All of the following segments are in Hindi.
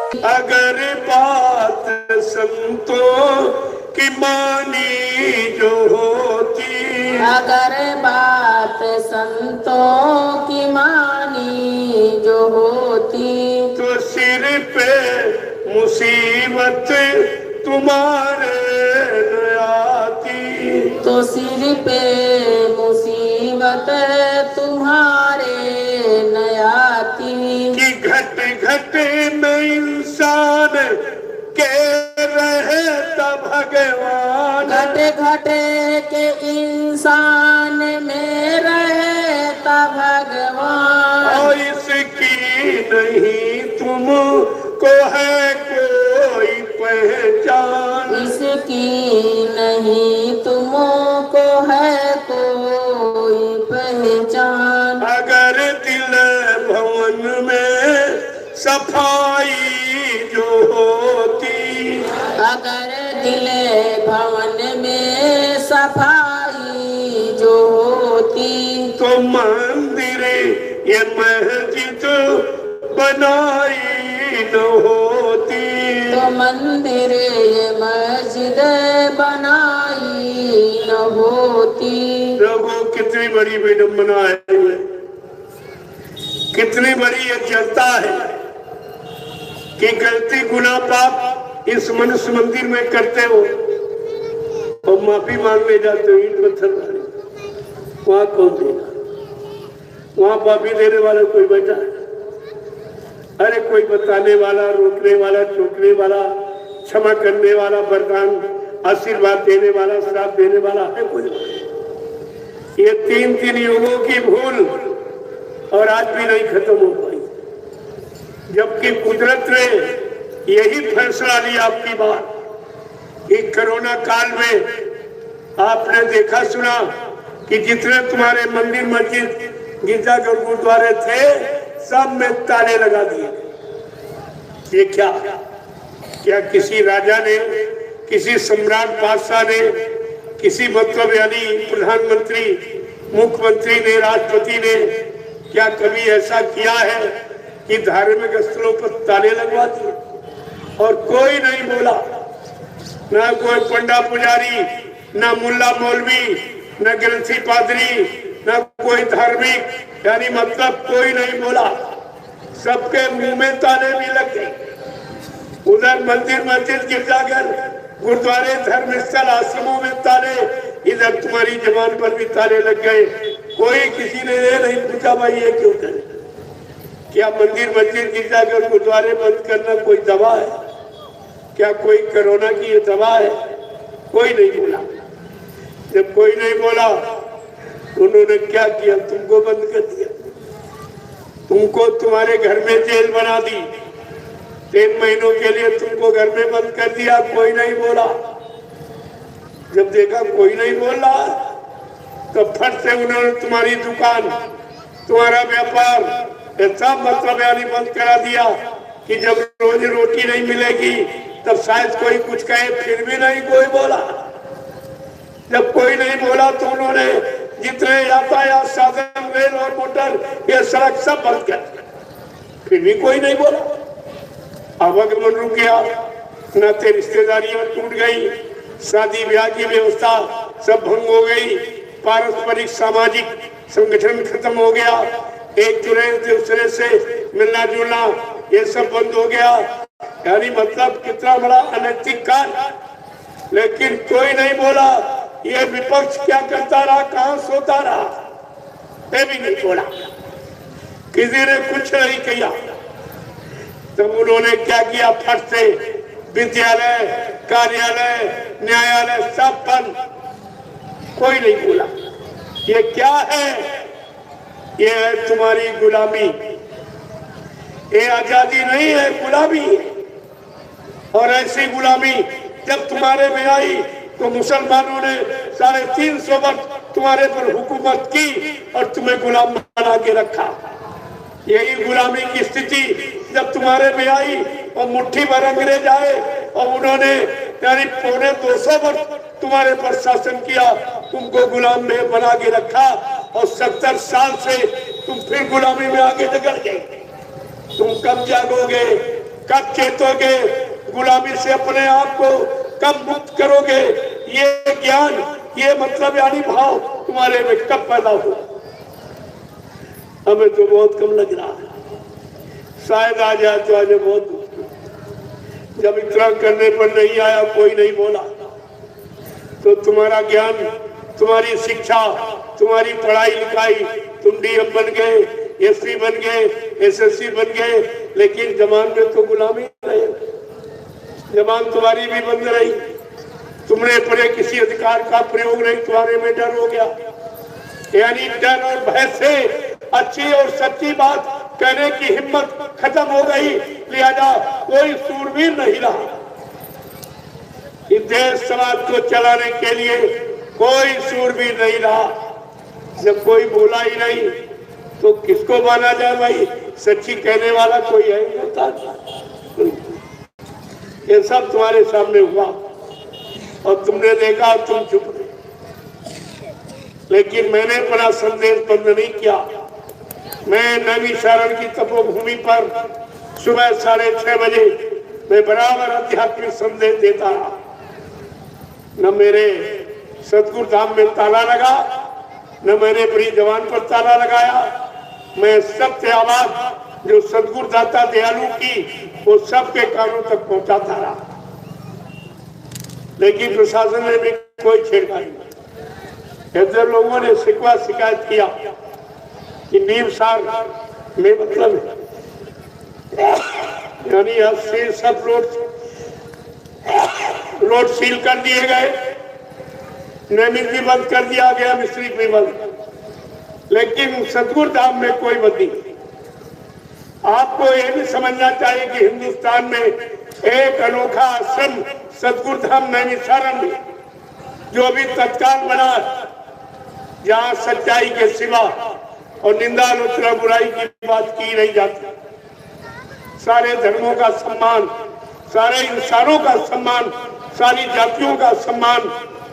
अगर बात संतों की मानी जो होती, अगर बात संतों की मानी जो होती, तो सिर पे मुसीबत तुम्हारे न आती, तो सिर पे मुसीबत तुम्हारे न आती। कि घट घट में इंसान के रहता भगवान, घट घट के इंसान में रहता भगवान, और इसकी नहीं तुमको है कोई पहचान, इसकी नहीं तुमको है कोई पहचान। अगर दिल भवन में सफाई जो होती, अगर दिल भवन में सफाई जो होती, तो मंदिर ये मस्जिद बनाई न होती, तो मंदिर ये मस्जिद बनाई न होती। लोगों कितनी बड़ी विडम्बना है, कितनी बड़ी ये जनता है कि गलती गुनाह पाप इस मनुष्य मंदिर में करते हो और माफी मांगने जाते हो, ईंट पत्थर मारे, वहां कौन देगा? वहां माफी देने वाला कोई बैठा है? अरे कोई बताने वाला, रोकने वाला, टोकने वाला, क्षमा करने वाला, वरदान आशीर्वाद देने वाला, श्राप देने वाला है कोई? ये तीन तीन युगों की भूल और आज भी नहीं खत्म हो पाई, जबकि कुदरत ने यही फैसला लिया आपकी बात कि कोरोना काल में आपने देखा सुना कि जितने तुम्हारे मंदिर मस्जिद गिरजाघर गुरुद्वारे थे सब में ताले लगा दिए। ये क्या किसी राजा ने, किसी सम्राट बादशाह ने, किसी मतलब यानी प्रधानमंत्री, मुख्यमंत्री ने, राष्ट्रपति ने क्या कभी ऐसा किया है कि धार्मिक स्थलों पर ताले लगवा दिए और कोई नहीं बोला? ना कोई पंडा पुजारी, ना मुल्ला मौलवी, ना ग्रंथी पादरी, ना कोई धार्मिक यानी मतलब कोई नहीं बोला। सबके मुंह में ताले भी लग गए। उधर मंदिर मस्जिद गिरजाघर गुरुद्वारे धर्मस्थल आश्रमों में ताले, इधर तुम्हारी जबान पर भी ताले लग गए। कोई किसी ने ये नहीं पूछा भाई ये क्यों करे? क्या मंदिर मस्जिद गिरजाघर गुरुद्वारे बंद करना कोई दवा है? क्या कोई कोरोना की ये दवा है? कोई नहीं बोला। जब कोई नहीं बोला उन्होंने क्या किया? तुमको बंद कर दिया, तुमको तुम्हारे घर में जेल बना दी, 3 महीनों के लिए तुमको घर में बंद कर दिया। कोई नहीं बोला। जब देखा कोई नहीं बोल रहा तो फट से उन्होंने तुम्हारी दुकान, तुम्हारा व्यापार ऐसा मतलब यानी बंद करा दिया कि जब रोज रोटी नहीं मिलेगी तब शायद कोई कुछ कहे, फिर भी नहीं कोई बोला। जब कोई नहीं बोला तो उन्होंने जितने यातायात साधन, रेल और मोटर, ये सड़क सब बंद कर दिया, फिर भी कोई नहीं बोला। आवागमन रुक गया, नाते रिश्तेदारियां टूट गई, शादी ब्याह की व्यवस्था सब भंग हो गई, पारस्परिक सामाजिक संगठन खत्म हो गया, एक दूसरे से मिलना जुलना ये सब बंद हो गया। यानी मतलब कितना बड़ा अनैतिक कार्य, लेकिन कोई नहीं बोला। ये विपक्ष क्या करता रहा, कहां सोता रहा, ये भी नहीं बोला, किसी ने कुछ नहीं किया। तब उन्होंने क्या किया? फट से विद्यालय, कार्यालय, न्यायालय सब बंद, कोई नहीं बोला। ये क्या है? ये है तुम्हारी गुलामी। ये आजादी नहीं है, गुलामी है। और ऐसी गुलामी जब तुम्हारे में आई तो मुसलमानों ने 350 वर्ष तुम्हारे पर हुकूमत की और तुम्हें गुलाम बना के रखा। यही गुलामी की स्थिति जब तुम्हारे में आई और मुट्ठी भर अंग्रेज आए और उन्होंने यानी 250 वर्ष तुम्हारे पर शासन किया, तुमको गुलाम में बना के रखा और 70 साल से तुम फिर गुलामी में आगे निकल गए। तुम कब जागोगे, कब चेतोगे, गुलामी से अपने आप को कब मुक्त करोगे, ये ज्ञान, ये मतलब यानी भाव तुम्हारे में कब पैदा हो। हमें तो बहुत कम लग रहा है, शायद आ जाए तो आज बहुत मुश्किल। जब इतना करने पर नहीं आया, कोई नहीं बोला, तो तुम्हारा ज्ञान, तुम्हारी शिक्षा, तुम्हारी पढ़ाई लिखाई, तुम डीएम बन गए, एसपी बन गए, एसएससी बन गए, लेकिन जमान में तो गुलामी रहे, जबान तुम्हारी भी बंद रही। तुमने अपने किसी अधिकार का प्रयोग नहीं, तुम्हारे में डर हो गया। यानी डर और भय से अच्छी और सच्ची बात कहने की हिम्मत खत्म हो गई, लिहाजा कोई सूरवीर नहीं रहा। इस देश समाज को चलाने के लिए कोई सूरवीर नहीं रहा। जब कोई बोला ही नहीं तो किसको माना जाए भाई? सच्ची कहने वाला कोई है नहीं। ये सब तुम्हारे सामने हुआ और तुमने देखा, तुम चुप रहे। लेकिन मैंने अपना संदेश बंद नहीं किया। मैं नैमिषारण्य की तपोभूमि पर सुबह 6:30 बजे मैं बराबर आध्यात्मिक संदेश देता रहा। न मेरे सतगुरु धाम में ताला लगा, न मैंने बड़ी जवान पर ताला लगाया। मैं सबसे आवाज जो सतगुरु दाता दयालु की, वो सबके कानों तक पहुंचाता रहा। लेकिन प्रशासन ने भी कोई छेड़खानी नहीं। ऐसे लोगों ने शिकवा शिकायत किया कि नीम सार में मतलब है, यानी अब से सब रोड सील कर दिए गए, नैमिष भी बंद कर दिया गया, मिस्त्री भी बंद, लेकिन सतगुरु धाम में कोई बंदी नहीं। आपको यह भी समझना चाहिए कि हिंदुस्तान में एक अनोखा आश्रम सतगुरु धाम नैमिषारण्य जो अभी तत्काल बना, जहाँ सच्चाई के सिवा और निंदा आलोचना बुराई की बात की नहीं जाती। सारे धर्मों का सम्मान, सारे इंसानों का सम्मान, सारी जातियों का सम्मान,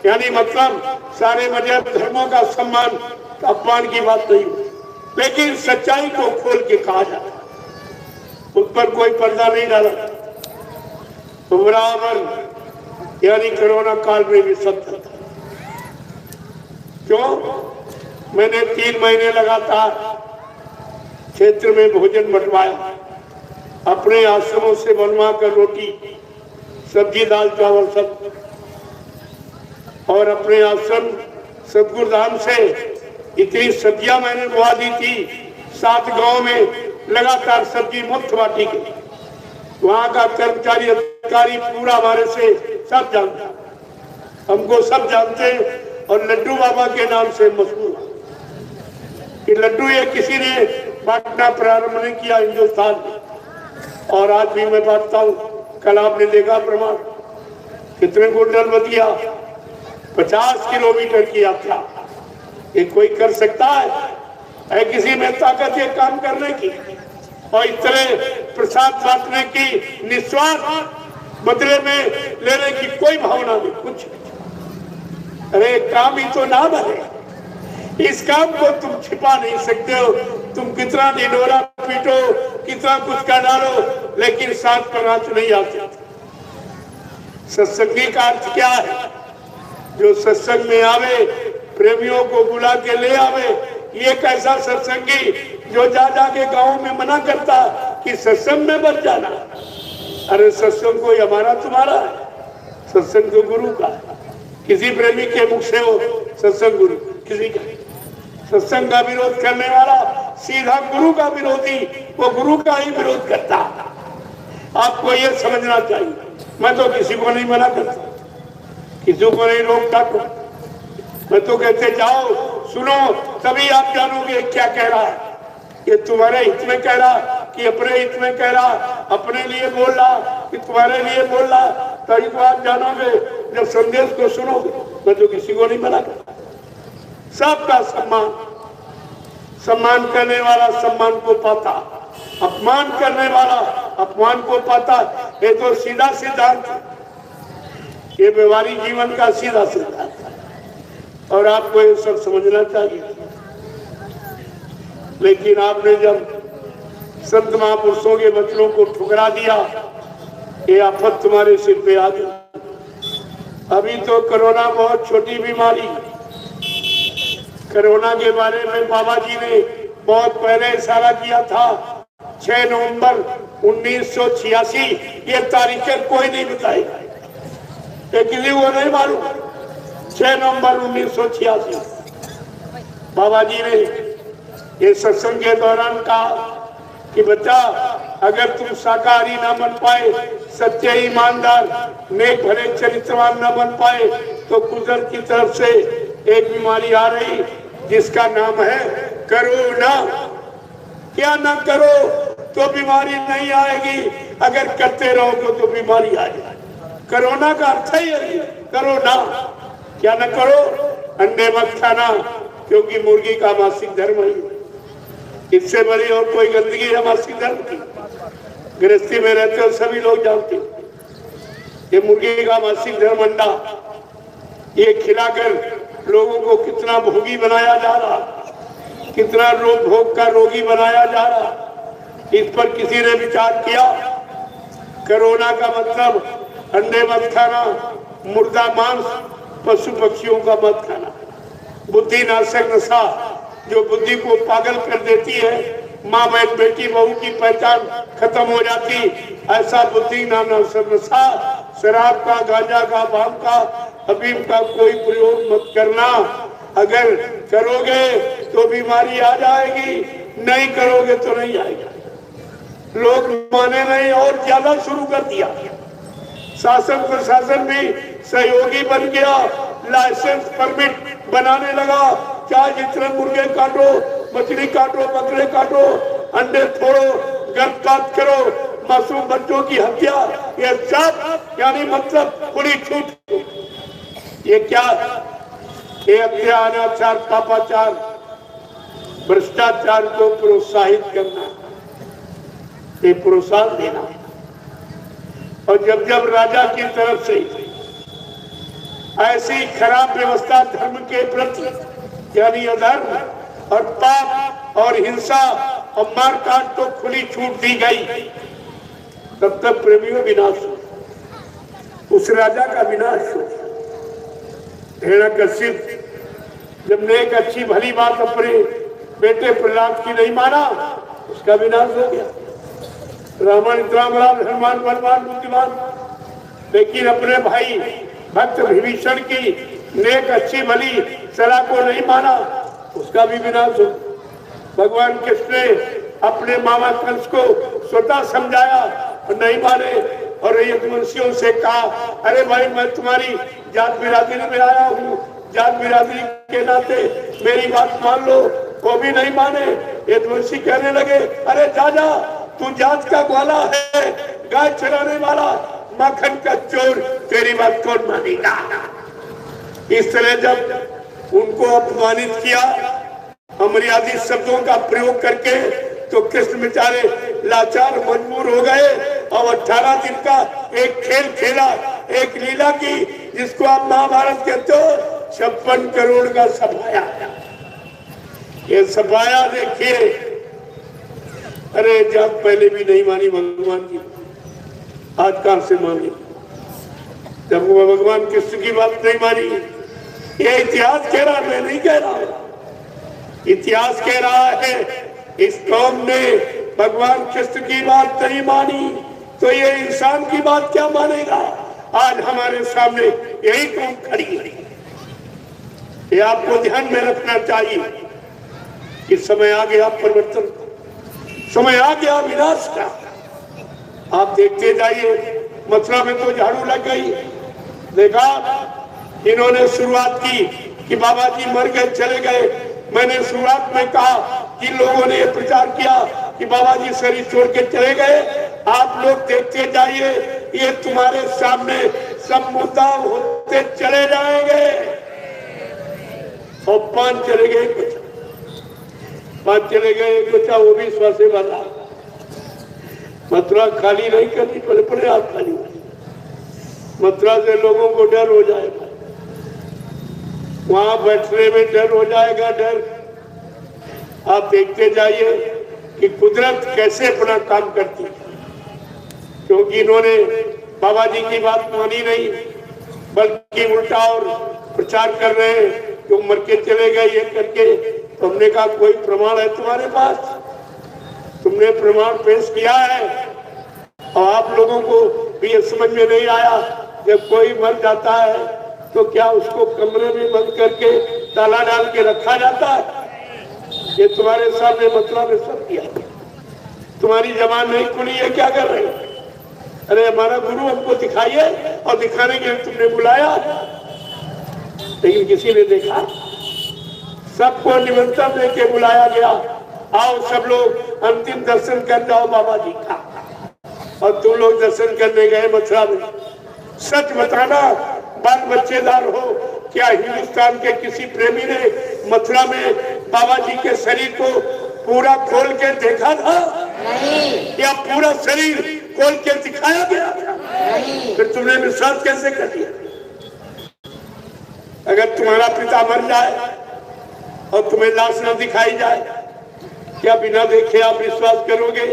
यानी मतलब सारे मजहब धर्मों का सम्मान, अपमान की बात नहीं। लेकिन सच्चाई को खोल के कहा जाता, उस पर कोई पर्दा नहीं डाला। तो बराबर यानी कोरोना काल में भी सत्य था। क्यों? मैंने 3 महीने लगातार क्षेत्र में भोजन बंटवाया, अपने आश्रमों से बनवा कर रोटी, सब्जी, दाल, चावल सब, और अपने आश्रम सतगुरु धाम से इतनी सब्जियां मैंने बुआ दी थी। 7 गांव में लगातार सब्जी मुफ्त बांटी गई। वहां का कर्मचारी अधिकारी पूरा हमारे से सब जानता, हमको सब जानते हैं। और लड्डू बाबा के नाम से मशहूर कि लड्डू ये किसी ने बांटना प्रारंभ नहीं किया हिंदुस्तान में, और आज भी मैं बांटता हूँ। कल आपने देखा प्रमाण, कितने कुंटल बतिया, 50 किलोमीटर की यात्रा। ये कोई कर सकता है किसी में ताकत ये काम करने की? और इतने प्रसाद बांटने की, निस्वार्थ बदले में लेने की कोई भावना नहीं, कुछ। अरे काम ही तो नाम है, इस काम को तुम छिपा नहीं सकते हो। तुम कितना ढिंढोरा पीटो, कितना कुछ कर डालो, लेकिन साथ पर नाच नहीं आते। सत्संगी का अर्थ क्या है? जो सत्संग में आवे, प्रेमियों को बुला के ले आवे। ये कैसा सत्संगी जो जा जाके गाँव में मना करता कि सत्संग में बच जाना। अरे सत्संग कोई हमारा तुम्हारा है, सत्संग तो गुरु का है। किसी प्रेमी के मुख से हो सत्संग गुरु, किसी का। सत्संग का विरोध करने वाला सीधा गुरु का विरोधी, वो गुरु का ही विरोध करता। आपको ये समझना चाहिए। मैं तो किसी को नहीं मना करता, किसी को नहीं रोकता। मैं तो कहते जाओ सुनो, तभी आप जानोगे क्या कह रहा है। ये तुम्हारे हित में कह रहा कि अपने हित में कह रहा, अपने लिए बोल रहा कि तुम्हारे लिए बोल रहा, तभी तो आप जानोगे जब संदेश को सुनोगे। मैं तो किसी को नहीं मना करता। सबका सम्मान, सम्मान करने वाला सम्मान को पाता, अपमान करने वाला अपमान को पाता। ये तो सीधा सिद्धांत, ये व्यवहारिक जीवन का सीधा सिद्धांत है, और आपको ये सब समझना चाहिए। लेकिन आपने जब संत महापुरुषों के वचनों को ठुकरा दिया, ये आफत तुम्हारे सिर पे आ गई। अभी तो कोरोना बहुत छोटी बीमारी। कोरोना के बारे में बाबा जी ने बहुत पहले इशारा किया था। 6 नवंबर 1986 ये तारीखें कोई नहीं बताएगा, ये किसी को नहीं मालूम। 6 नवंबर 1986 बाबा जी ने ये सत्संग के दौरान कहा कि बच्चा, अगर तुम शाकाहारी ना बन पाए, सच्चे ईमानदार नेक भले चरित्रवान न बन पाए, तो कुदरत की तरफ से एक बीमारी आ रही जिसका नाम है करोना। क्या ना करो तो बीमारी नहीं आएगी, अगर करते रहोगे तो बीमारी आ जाएगी। कोरोना का अर्थ ही है करोना। क्या ना करो, अंडे मत खाना, क्योंकि मुर्गी का मासिक धर्म है। इससे बड़ी और कोई गंदगी है मासिक धर्म की? गृहस्थी में रहते हो सभी लोग जानते हैं। ये मुर्गी का मासिक धर्म अंडा, ये खिलाकर लोगों को कितना भोगी बनाया जा रहा, कितना रोग भोग का रोगी बनाया जा रहा। इस पर किसी ने विचार किया? कोरोना का मतलब अंडे मत खाना, मुर्दा मांस, पशु पक्षियों का मत खाना। बुद्धि नाशक नशा जो बुद्धि को पागल कर देती है, माँ बहन बेटी बहू की पहचान खत्म हो जाती, ऐसा बुद्धि नाशक नशा शराब का, गांजा का, भांग का, अफीम का कोई प्रयोग मत करना। अगर करोगे तो बीमारी आ जाएगी, नहीं करोगे तो नहीं आएगी। लोग माने नहीं और ज्यादा शुरू कर दिया। शासन प्रशासन भी सहयोगी बन गया, लाइसेंस परमिट बनाने लगा। चाहे जितने मुर्गे काटो, मछली काटो, बकरे काटो, अंडे फोड़ो, गर्भपात करो, मासूम बच्चों की हत्या, ये सब यानी मतलब खुली छूट। ये क्या? ये हत्या, अनाचार, पापाचार, भ्रष्टाचार को प्रोत्साहित करना, ये प्रोत्साहन देना। और जब जब राजा की तरफ से ऐसी खराब व्यवस्था धर्म के प्रति यानी अधर्म और पाप और हिंसा और मारकाट तो खुली छूट दी गई, तब तक प्रेमियों विनाश हो। उस राजा का विनाश हो। हिरण्यकश्यप जब ने एक अच्छी भली बात अपने बेटे प्रहलाद की नहीं माना, उसका विनाश हो गया। रावण इतना बड़ा धनवान, बलवान, बुद्धिमान, लेकिन अपने भाई भक्त विभीषण की नेक अच्छी भली सलाह को नहीं माना, उसका भी विनाश हो। भगवान कृष्ण ने अपने मामा कंस को स्वतः समझाया और नहीं माने, और यदुवंशियों से कहा, अरे भाई मैं तुम्हारी जात बिरादरी में आया हूँ, जात बिरादरी के नाते मेरी बात मान लो, वो भी नहीं माने। यदुवंशी कहने लगे, अरे जा तू जात का ग्वाला है, गाय चराने वाला, माखन का चोर, तेरी बात कौन मानेगा। इस तरह जब उनको अपमानित किया अमर्यादित शब्दों का प्रयोग करके, तो कृष्ण बेचारे लाचार मजबूर हो गए और 18 दिन का एक खेल खेला, एक लीला की, जिसको आप महाभारत कहते हो। 56 करोड़ का सफाया। ये सफाया देखिए। अरे जब पहले भी नहीं मानी भगवान की, आज कहां से मानी? जब वो भगवान कृष्ण की बात नहीं मानी, ये इतिहास कह रहा, मैं नहीं कह रहा, इतिहास कह रहा है। इस कौम ने भगवान कृष्ण की बात नहीं मानी, तो ये इंसान की बात क्या मानेगा? आज हमारे सामने यही कौम खड़ी है। ये आपको ध्यान में रखना चाहिए कि समय आ गया परिवर्तन, समय आ गया विनाश का। आप देखते जाइए, मथुरा में तो झाड़ू लग गई। देखा, इन्होंने शुरुआत की कि बाबा जी मर गए, चले गए। मैंने शुरुआत में कहा कि लोगों ने प्रचार किया कि बाबा जी शरीर छोड़ के चले गए। आप लोग देखते जाइए, ये तुम्हारे सामने सब मुद्दा होते चले जाएंगे। और 5 चले गए, कुछ 5 चले गए, कुछ वो भी स्वास्थ्य वाला। मथुरा खाली नहीं करनी, पड़े आप खाली। मथुरा से लोगों को डर हो जाएगा, वहां बैठने में डर हो जाएगा, डर। आप देखते जाइए कि कुदरत कैसे अपना काम करती है। क्योंकि इन्होंने बाबा जी की बात मानी नहीं, बल्कि उल्टा और प्रचार कर रहे हैं कि मर के चले गए ये करके। तो हमने कहा कोई प्रमाण है तुम्हारे पास? तुमने प्रमाण पेश किया है और आप लोगों को भी ये समझ में नहीं आया, जब कोई मर जाता है तो क्या उसको कमरे में बंद करके ताला डाल के रखा जाता है? ये तुम्हारे सामने मतलब ने सब किया। तुम्हारी जबान नहीं खुली है, क्या कर रहे हो? अरे हमारा गुरु हमको दिखाइए, और दिखाने के लिए तुमने बुलाया, लेकिन किसी ने देखा? सबको निमंत्रण देके बुलाया गया, आओ सब लोग अंतिम दर्शन कर जाओ बाबा जी का। और तुम लोग दर्शन करने गए मथुरा में। सच बताना, बाल बच्चेदार हो, क्या हिंदुस्तान के किसी प्रेमी ने मथुरा में बाबा जी के शरीर को पूरा खोल के देखा था? नहीं। या पूरा शरीर खोल के दिखाया गया? नहीं। फिर तुमने विश्वास कैसे कर दिया? अगर तुम्हारा पिता मर जाए और तुम्हें लाश न दिखाई जाए, क्या बिना देखे आप विश्वास करोगे?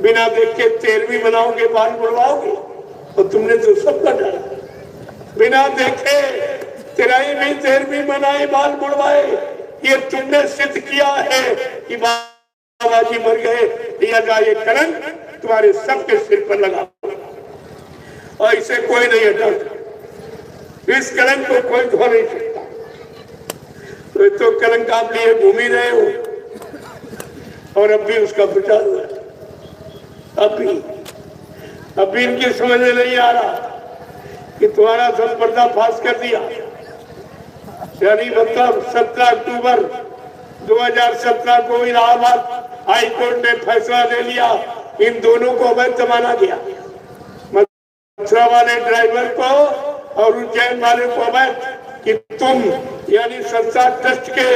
बिना देखे 13वीं मनाओगे, बाल बुलवाओगे? और तुमने तो सबका डरा, बिना देखे 13वीं मनाए, बाल बुलवाए। ये तुमने सिद्ध किया है कि बाबा जी मर गए, लिया जाए कलंक तुम्हारे सबके सिर पर लगा, और इसे कोई नहीं हटा, इस कलंक को कोई धो नहीं सकता। तो कलंक आप लिए घूम ही रहे हो, और अब भी उसका प्रचार हुआ है। अब भी इनकी समझ में नहीं आ रहा कि तुम्हारा सब पर्दाफाश कर दिया। यानी मतलब 17 अक्टूबर 2017 को इलाहाबाद हाई कोर्ट ने फैसला ले लिया, इन दोनों को अवैध माना गया। मथुरा वाले ड्राइवर को और उज्जैन वाले को अवैध, कि तुम यानी संस्था ट्रस्ट के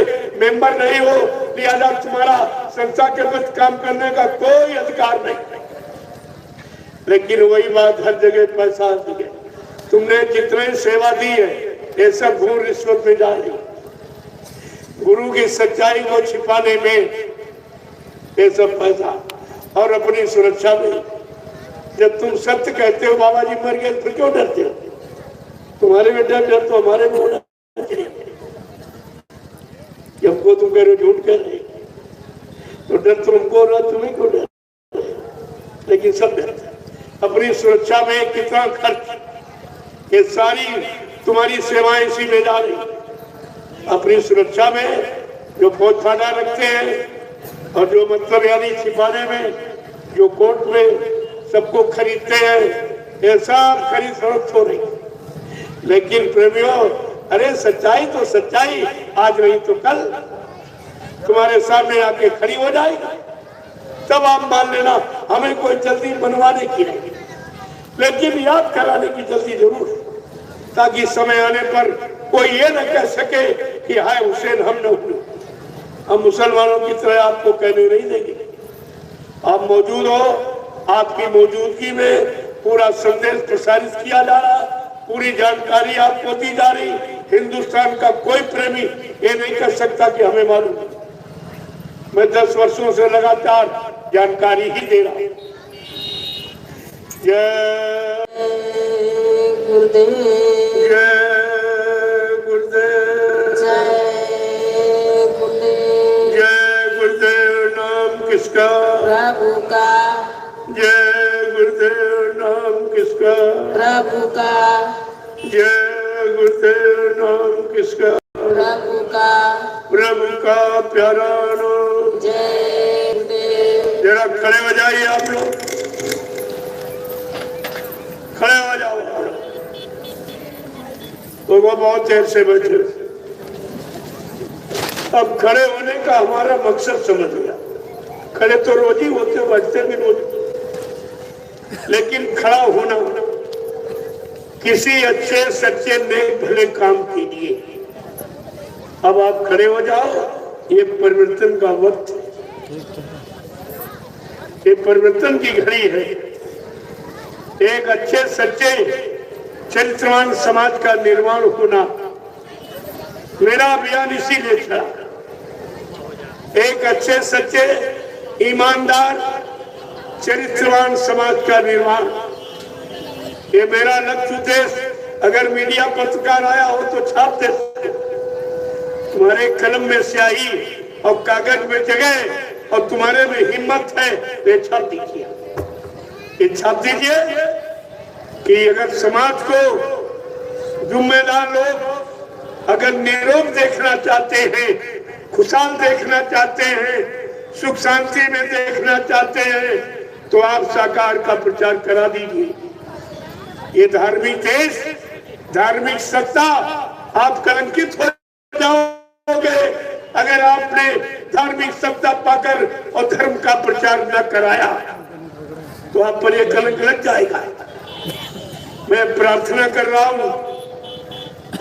मेंबर नहीं हो, लिहाजा तुम्हारा संस्था के विरुद्ध काम करने का कोई अधिकार नहीं। लेकिन वही बात हर जगह पैसा दी है। तुमने जितने सेवा दी है ये सब घूर रिश्वत में जा रही। गुरु की सच्चाई को छिपाने में ये सब पैसा, और अपनी सुरक्षा में। जब तुम सत्य कहते हो बाबा जी मर गए, फिर क्यों डरते हो? तुम्हारे में डर तो हमारे में होना चाहिए। हमको तुम कह रहे हो झूठ कह रहे, तो डर तुमको हो रहा, तुम्हें क्यों डर? लेकिन सब डरते अपनी सुरक्षा में। कितना खर्च, ये सारी तुम्हारी सेवाएं इसी में जा रही। अपनी सुरक्षा में जो फौज फाड़ा रखते हैं, और जो मतलब यानी छिपाने में, जो कोर्ट में सबको खरीदते हैं, ये सब खरीद फरोख्त हो रही। लेकिन प्रेमियों, अरे सच्चाई तो सच्चाई आज नहीं तो कल तुम्हारे सामने आके खड़ी हो जाएगी, तब आप मान लेना। हमें कोई जल्दी मनवाने की नहीं, लेकिन याद कराने की जल्दी जरूर, ताकि समय आने पर कोई ये न कह सके कि हाय हुसैन हम न हुए। हम मुसलमानों की तरह आपको कहने नहीं देंगे। आप मौजूद हो, आपकी मौजूदगी में पूरा संदेश प्रसारित किया जा रहा, पूरी जानकारी आपको दी जा रही। हिंदुस्तान का कोई प्रेमी ये नहीं कर सकता कि हमें मालूम। मैं 10 वर्षों से लगातार जानकारी ही दे रहा हूँ। जय गुरुदेव, जय गुरुदेव, जय गुरुदेव। जय गुरुदेव। नाम किसका? प्रभु का। जय गुरुदेव। नाम किसका? प्रभु का। जय गुरुदेव। नाम किसका? प्रभु का। प्रभु का प्यारा नाम। जय गुरुदेव। जरा खड़े हो जाइए आप लोग, खड़े हो जाओ। तो वो बहुत देर से बैठे, अब खड़े होने का हमारा मकसद समझ गया। खड़े तो रोज ही होते, बैठते भी रोज, लेकिन खड़ा होना किसी अच्छे सच्चे नेक भले काम के लिए। अब आप खड़े हो जाओ, ये परिवर्तन का वक्त है, ये परिवर्तन की घड़ी है। एक अच्छे सच्चे चरित्रवान समाज का निर्माण होना, मेरा अभियान इसीलिए चला। एक अच्छे सच्चे ईमानदार चरित्रवान समाज का निर्माण, ये मेरा लक्ष्य उद्देश्य, अगर मीडिया पत्रकार आया हो तो छाप दे, तुम्हारे कलम में स्याही और कागज में जगह और तुम्हारे में हिम्मत है तो छाप दीजिए, ये छाप दीजिए कि अगर समाज को जिम्मेदार लोग अगर निरोग देखना चाहते हैं, खुशहाल देखना चाहते हैं, सुख शांति में देखना चाहते हैं, तो आप साकार का प्रचार करा दीजिए। ये धार्मिक देश, धार्मिक सत्ता, आप कलंकित हो जाओगे अगर आपने धार्मिक सत्ता पाकर और धर्म का प्रचार न कराया, तो आप पर यह कलंक लग जाएगा। मैं प्रार्थना कर रहा हूं,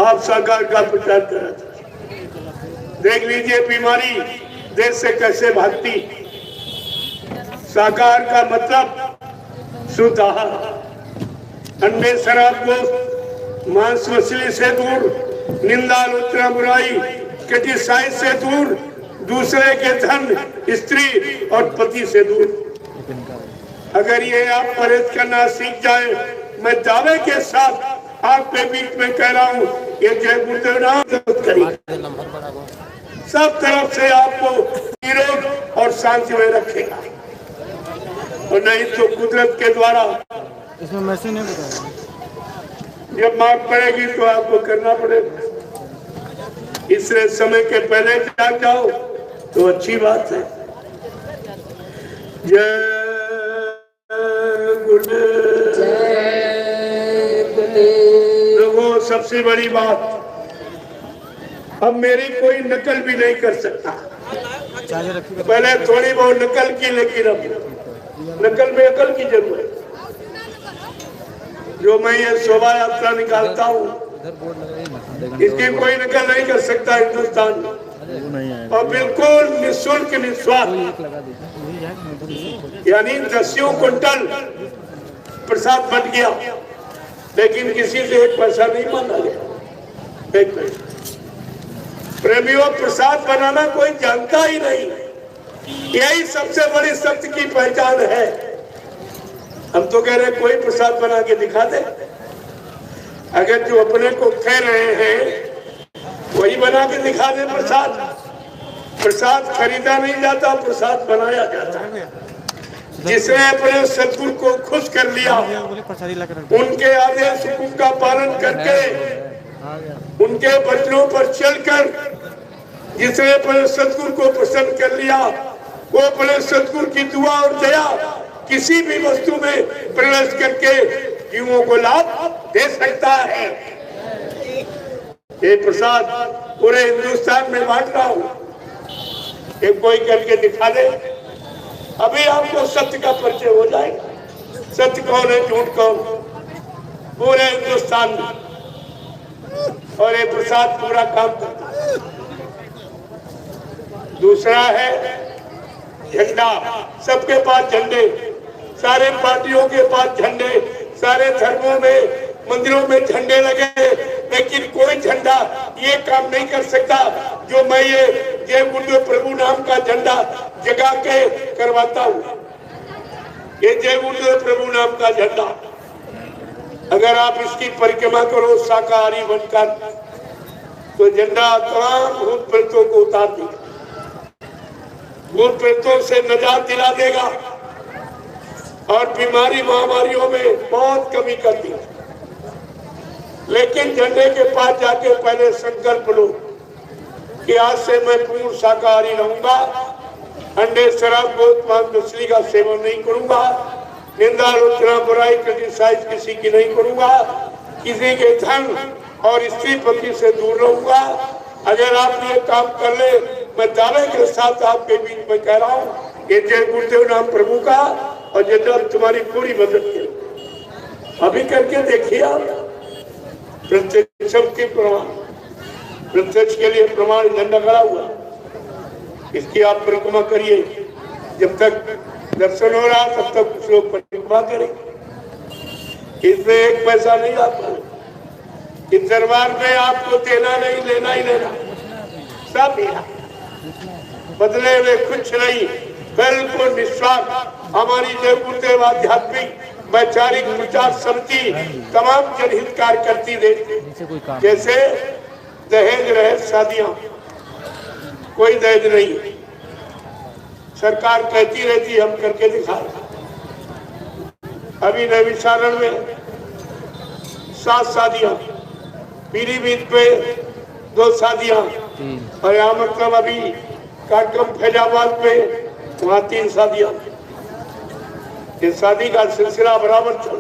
आप साकार का प्रचार करा दीजिए। देख लीजिए बीमारी देश से कैसे भागती। साकार का मतलब शुद्ध आहार, अंडे शराब को मांस मछली से दूर, निंदा आलोचना बुराई क्रिटिसाइज से दूर, दूसरे के धन स्त्री और पति से दूर। अगर ये आप परहेज करना सीख जाए, मैं दावे के साथ आपके बीच में कह रहा हूँ, ये जय गुरुदेव नाम करेगा, सब तरफ से आपको निरोग और शांति में रखेगा। और नहीं तो कुदरत के द्वारा इसमें मैसेज नहीं बताया, जब मार पड़ेगी तो आपको करना पड़ेगा। इसलिए समय के पहले जाग जाओ तो अच्छी बात है। जय गुरुदेव। जय गुरुदेव। लोगों, सबसे बड़ी बात, अब मेरी कोई नकल भी नहीं कर सकता। पहले थोड़ी बहुत नकल की, लेकिन अब नकल में अकल की जरूरत है। जो मैं ये शोभा यात्रा निकालता हूँ, इसकी कोई नकल नहीं कर सकता हिंदुस्तान में, और बिल्कुल निःशुल्क निस्वार्थ, यानी 10 क्विंटल प्रसाद बट गया, लेकिन किसी से 1 पैसा नहीं मांगा गया। 1 पैसा। प्रेमियों, प्रसाद बनाना कोई जानता ही नहीं, यही सबसे बड़ी सत्य की पहचान है। हम तो कह रहे कोई प्रसाद बना के दिखा दे। अगर जो अपने को कह रहे हैं वही बना के दिखा दे प्रसाद। प्रसाद खरीदा नहीं जाता, प्रसाद बनाया जाता है। जिसने अपने सदगुरु को खुश कर लिया, उनके आदेश हुक्म का पालन करके, उनके वचनों पर चलकर, जिसने अपने सदगुरु को प्रसन्न कर लिया, वो अपने सदगुरु की दुआ और दया किसी भी वस्तु में प्रवेश करके जीवों को लाभ दे सकता है। ये प्रसाद पूरे हिंदुस्तान में बांट रहा हूं, ये कोई करके दिखा दे, अभी आपको सत्य का परिचय हो जाएगा। सत्य कौन है, झूठ कौन, पूरे हिंदुस्तान में। और ये प्रसाद पूरा काम करता है। दूसरा है झंडा। सबके पास झंडे, सारे पार्टियों के पास झंडे, सारे धर्मों में, मंदिरों में झंडे लगे, लेकिन कोई झंडा ये काम नहीं कर सकता जो मैं ये जय गुरुदेव प्रभु नाम का झंडा जगा के करवाता हूँ। ये जय गुरुदेव प्रभु नाम का झंडा, अगर आप इसकी परिक्रमा करो शाकाहारी बनकर, तो झंडा तमाम भूत प्रेतों को उतार देगा, भूत प्रेतों से निजात दिला देगा और बीमारी महामारियों में बहुत कमी कर दी। लेकिन झंडे के पास जाके पहले संकल्प लो कि आज से मैं पूर्ण शाकाहारी रहूंगा, अंडे शराब गोश्त मांस मछली का सेवन नहीं करूंगा, निंदा आलोचना बुराई क्रिटिसाइज किसी की नहीं करूंगा, किसी के धन और स्त्री पति से दूर रहूंगा। अगर आप ये काम कर ले, मैं दावे के साथ आपके बीच में कह रहा हूँ, ये जय गुरुदेव नाम प्रभु का, और जितना तुम्हारी पूरी मदद की अभी करके देखिए आप। प्रत्यक्ष के प्रमाण, प्रत्यक्ष के लिए प्रमाण झंडा खड़ा हुआ, इसकी आप परिक्रमा करिए। जब तक दर्शन हो रहा तब तक कुछ लोग परिक्रमा करें। इसमें 1 पैसा नहीं आता, इस दरबार में आपको देना नहीं, लेना ही लेना, सब मिला, बदले में कुछ नहीं, बिल्कुल निस्वार्थ। हमारी जय गुरुदेव आध्यात्मिक वैचारिक प्रचार समिति तमाम जनहित कार्य करती रही। जैसे दहेज रहित शादियां, कोई दहेज नहीं, सरकार कहती रहती हम करके दिखा। अभी नैमिषारण में 7 शादियां, पीलीभीत पे 2 शादियां, और यहाँ मतलब अभी कार्यक्रम फैजाबाद पे वहाँ 3 शादियां। ये शादी का सिलसिला बराबर चल,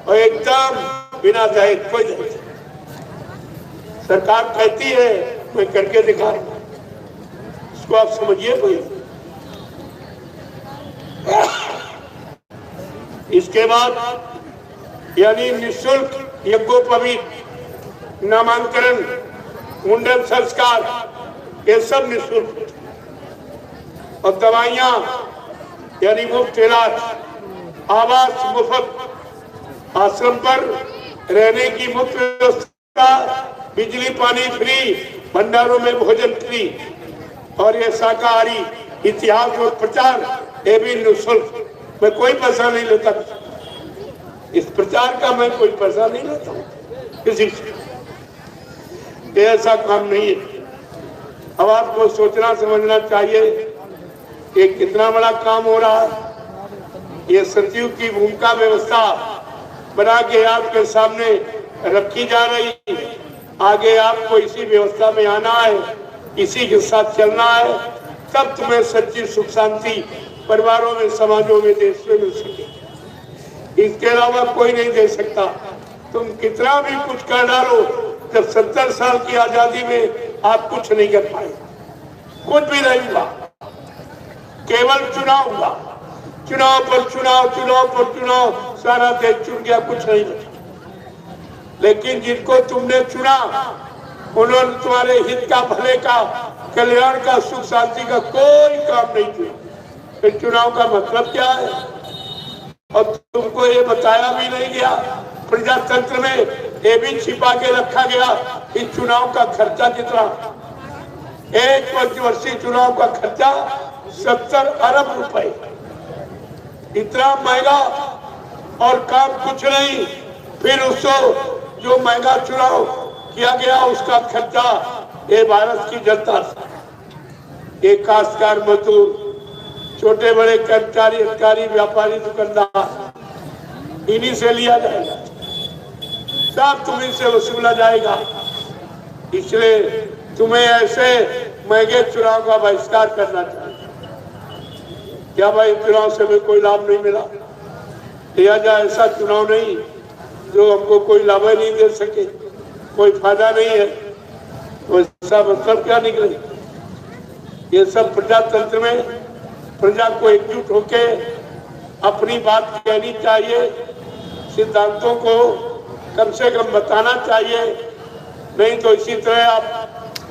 और एकदम बिना दहेज, कोई दहेज। सरकार कहती है मैं करके दिखा रहा हूं, इसको आप समझिए कोई। इसके बाद यानी निःशुल्क यज्ञोपवीत, नामांकन, मुंडन संस्कार, ये सब निःशुल्क। और दवाइयां यानी मुफ्त इलाज, आवास मुफ्त, आश्रम पर रहने की मुफ्त व्यवस्था, बिजली पानी फ्री, भंडारों में भोजन फ्री, और ये शाकाहारी इतिहास और प्रचार ये भी निःशुल्क। मैं कोई पैसा नहीं लेता, इस प्रचार का मैं कोई पैसा नहीं लेता हूँ किसी से, ऐसा काम नहीं है। अब आपको सोचना समझना चाहिए कि कितना बड़ा काम हो रहा है। ये सचिव की भूमिका व्यवस्था बना के आपके सामने रखी जा रही। आगे आपको इसी व्यवस्था में आना है, इसी के साथ चलना है, तब तुम्हें सच्ची सुख शांति परिवारों में, समाजों में, देश में मिल सके। इसके अलावा कोई नहीं दे सकता। तुम कितना भी कुछ कर डालो, जब 70 साल की आजादी में आप कुछ नहीं कर पाए, कुछ भी नहीं हुआ, केवल चुनाव हुआ, चुनाव पर चुनाव, चुनाव पर चुनाव, सारा देश चुन गया, कुछ नहीं बचा। लेकिन जिनको तुमने चुना उन्होंने तुम्हारे हित का, भले का, कल्याण का, सुख शांति का कोई काम नहीं किया। फिर चुनाव का मतलब क्या है? और तुमको ये बताया भी नहीं गया, प्रजातंत्र में ये भी छिपा के रखा गया कि चुनाव का खर्चा कितना। एक पंचवर्षीय चुनाव का खर्चा 70 अरब रुपए, इतना महंगा, और काम कुछ नहीं। फिर उसको जो महंगा चुनाव किया गया उसका खर्चा ये भारत की जनता से, एक काश्तकार, मजदूर, छोटे बड़े कर्मचारी, अधिकारी, व्यापारी, दुकानदार, इन्हीं से लिया जाएगा, सब तुम्हीं से वसूला जाएगा। इसलिए तुम्हें ऐसे महंगे चुनाव का बहिष्कार करना चाहिए। क्या भाई चुनाव से भी कोई लाभ नहीं मिला? लिया जाए ऐसा चुनाव नहीं जो हमको कोई लाभ नहीं दे सके, कोई फायदा नहीं है, तो इसका मतलब क्या निकले? ये सब प्रजातंत्र में प्रजा को एकजुट होके अपनी बात कहनी चाहिए, सिद्धांतों को कम से कम बताना चाहिए। नहीं तो इसी तरह आप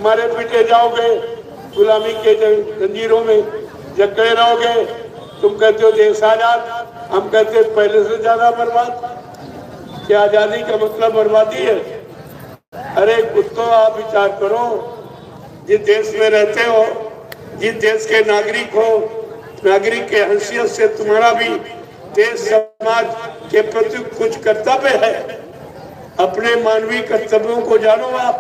मारे पीटे जाओगे, गुलामी के जंजीरों में जकड़े रहोगे। तुम कहते हो देश आजाद, हम कहते पहले से ज्यादा बर्बाद। क्या आजादी का मतलब बर्बादी है? अरे कुछ तो आप विचार करो, जिस देश में रहते हो, जिस देश के नागरिक हो, नागरिक के हैसियत से तुम्हारा भी देश समाज के प्रति कुछ कर्तव्य है। अपने मानवीय कर्तव्यों को जानो आप।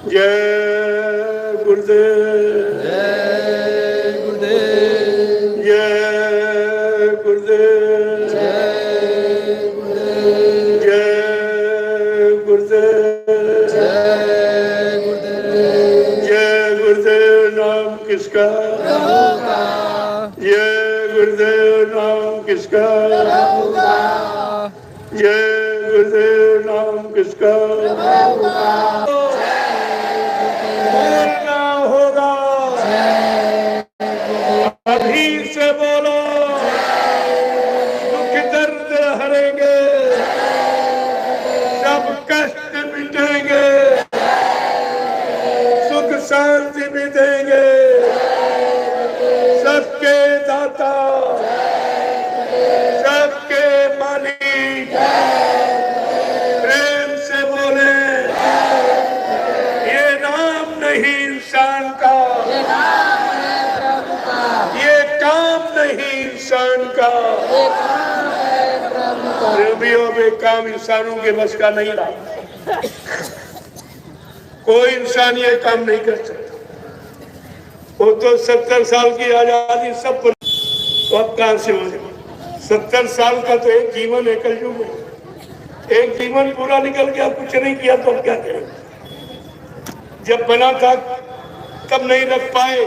जय गुरुदेव, जय गुरुदेव, जय गुरुदेव, जय गुरुदेव, जय गुरुदेव, जय गुरुदेव, जय गुरुदेव। नाम किसका? प्रभु का, जय गुरुदेव। नाम किसका? प्रभु का, जय गुरुदेव। नाम किसका? प्रभु का। बोलना होगा, अभी से बोलो, दुख दर्द हरेंगे, सब कष्ट मिटेंगे, सुख शांति भी देंगे। सबके दाता, सबके मालिक, प्रेम से बोले, ये नाम नहीं इंसान का, ये काम नहीं इंसान का, प्रेमियों में काम इंसानों के बस का नहीं रहा। कोई इंसान ये काम नहीं कर सकता। वो तो 70 साल की आजादी सब पर, तो अब कहां से हो जाए? 70 साल का तो एक जीवन है कलयुग में। एक जीवन पूरा निकल गया, कुछ नहीं किया तो अब क्या करें? जब बना था तब नहीं रख पाए,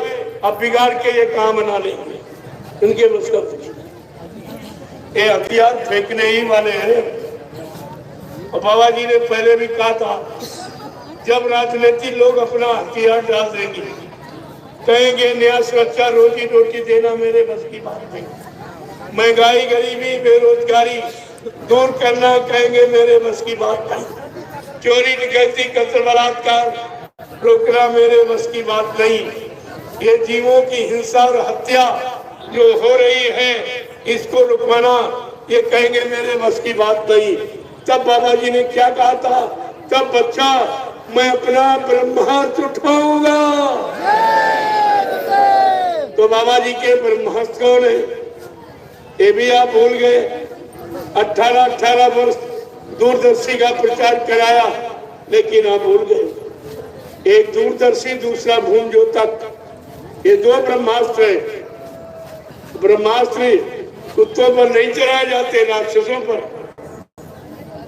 अब बिगाड़ के ये कहां बना लेंगे? इनके बस का कुछ। ये हथियार फेंकने ही वाले हैं। और बाबा जी ने पहले भी कहा था, जब राजनीति लोग अपना हथियार डाल देंगे, कहेंगे न्याय सुरक्षा रोजी रोटी देना मेरे बस की बात नहीं, महंगाई गरीबी बेरोजगारी दूर करना कहेंगे मेरे बस की बात नहीं, चोरी डकैती कत्ल बलात्कार रोकना मेरे बस की बात नहीं, ये जीवों की हिंसा और हत्या जो हो रही है इसको रुकवाना ये कहेंगे मेरे बस की बात नहीं। तब बाबा जी ने क्या कहा था? तब बच्चा मैं अपना ब्रह्मास्त्र उठाऊंगा। तो बाबा जी के ब्रह्मास्त्र कौन है? ये भी आप भूल गए। 18 वर्ष दूरदर्शी का प्रचार कराया, लेकिन आप भूल गए। एक दूरदर्शी, दूसरा भूम ज्योतक, ये दो ब्रह्मास्त्र है। ब्रह्मास्त्र कुत्तों पर नहीं चलाए जाते, राक्षसों पर,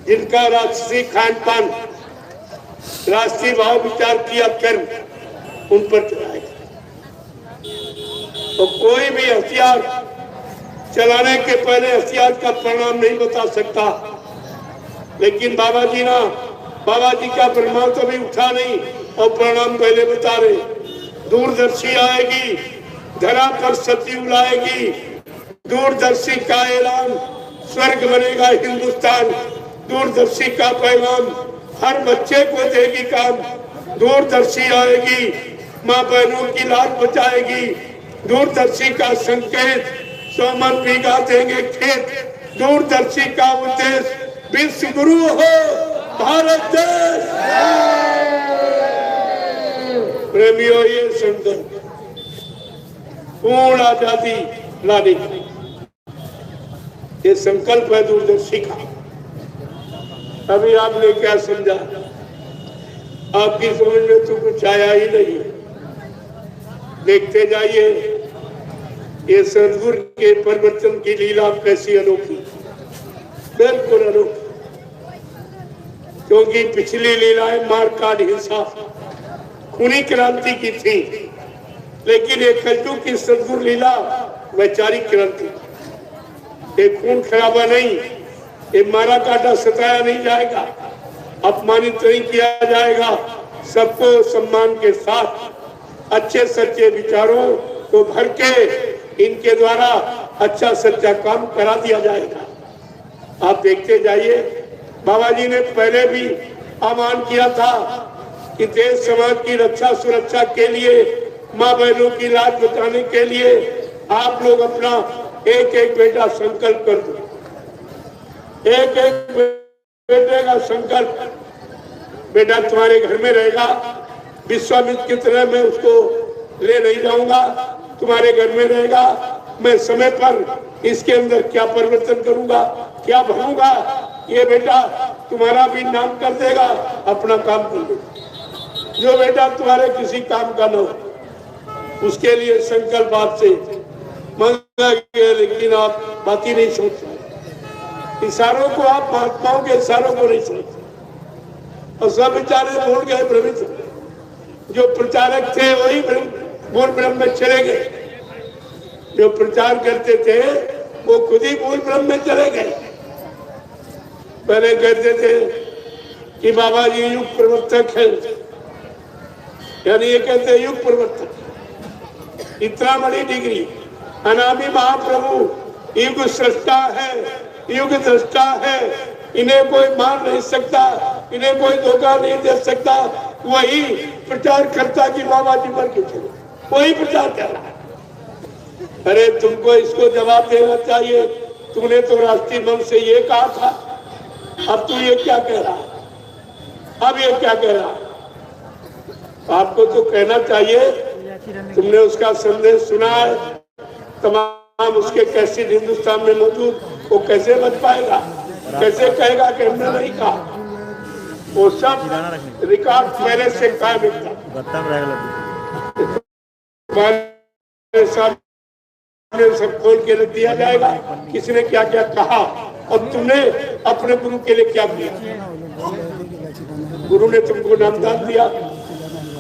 जिनका राक्षसी खान पान राष्ट्रीय भाव विचार किया कर्म उन पर चलाएगा। तो कोई भी हथियार चलाने के पहले हथियार का परिणाम नहीं बता सकता, लेकिन बाबा जी का ब्रह्मास्त्र भी उठा नहीं और परिणाम पहले बता रहे। दूरदर्शी आएगी, धरा पर सती उलाएगी, दूरदर्शी का ऐलान, स्वर्ग बनेगा हिंदुस्तान, दूरदर्शी का पैगाम हर बच्चे को देगी काम, दूरदर्शी आएगी, माँ बहनों की लाज बचाएगी, दूरदर्शी का संकेत, सोमन भीगा देंगे खेत, दूरदर्शी का उद्देश्य विश्व गुरु हो भारत देश। प्रेमियों, ये संकल्प पूर्ण आजादी लाने की, ये संकल्प है दूरदर्शी का। अभी आपने क्या समझा? आपकी समझ में तो कुछ आया ही नहीं। देखते जाइए ये सदगुरु के परिवर्तन की लीला कैसी अनोखी, बिल्कुल अनोखी। क्योंकि पिछली लीलाएं मारकाट हिंसा खूनी क्रांति की थी, लेकिन ये कलयुग की सदगुरु लीला वैचारिक क्रांति। ये खून खराबा नहीं, ये मारा काटा सताया नहीं जाएगा, अपमानित नहीं किया जाएगा। सबको सम्मान के साथ अच्छे सच्चे विचारों को भर के इनके द्वारा अच्छा सच्चा काम करा दिया जाएगा। आप देखते जाइए, बाबा जी ने पहले भी आह्वान किया था कि देश समाज की रक्षा सुरक्षा के लिए, माँ बहनों की लाज बचाने के लिए आप लोग अपना एक एक बेटा संकल्प कर दो। एक एक बेटे का संकल्प, बेटा तुम्हारे घर में रहेगा, विश्वामित्र की तरह मैं उसको ले नहीं जाऊंगा, तुम्हारे घर में रहेगा, मैं समय पर इसके अंदर क्या परिवर्तन करूंगा, क्या भरूंगा, ये बेटा तुम्हारा भी नाम कर देगा, अपना काम कर देगा। जो बेटा तुम्हारे किसी काम का न हो, उसके लिए संकल्प आपसे मांगा गया, लेकिन आप बात ही नहीं सोचते। इशारों को आप महात्माओं के इशारों को नहीं समझते, और सब बेचारे भूल गए, भ्रमित। जो प्रचारक थे वही मूल ब्रह्म में चले गए, जो प्रचार करते थे वो खुद ही मूल ब्रह्म में चले गए। पहले कहते थे कि बाबा जी युग प्रवर्तक है, यानी ये कहते हैं युग प्रवर्तक, इतना बड़ी डिग्री। अनामी महाप्रभु युग सृष्टा है, युग दृष्टा है, इन्हें कोई मार नहीं सकता, इन्हें कोई धोखा नहीं दे सकता। वही प्रचार करता कि बाबा जी मर के चले, वही प्रचार कर रहा है। अरे तुमको इसको जवाब देना चाहिए, तुमने तो राष्ट्रीय मंच से ये कहा था, अब तू ये क्या कह रहा है, अब ये क्या कह रहा है? आपको तो कहना चाहिए, तुमने उसका संदेश सुना है, तमाम उसके कैसे हिंदुस्तान में मौजूद, वो कैसे बच पाएगा? कैसे कहेगा कि हमने नहीं कहा? वो सब रिकॉर्ड पहले से कायम था। गत्ता में रहेगा लड्डू। तुम्हारे सामने सब खोल के रख दिया जाएगा किसने क्या क्या कहा और तुमने अपने गुरु के लिए क्या किया। गुरु ने तुमको नामदान दिया,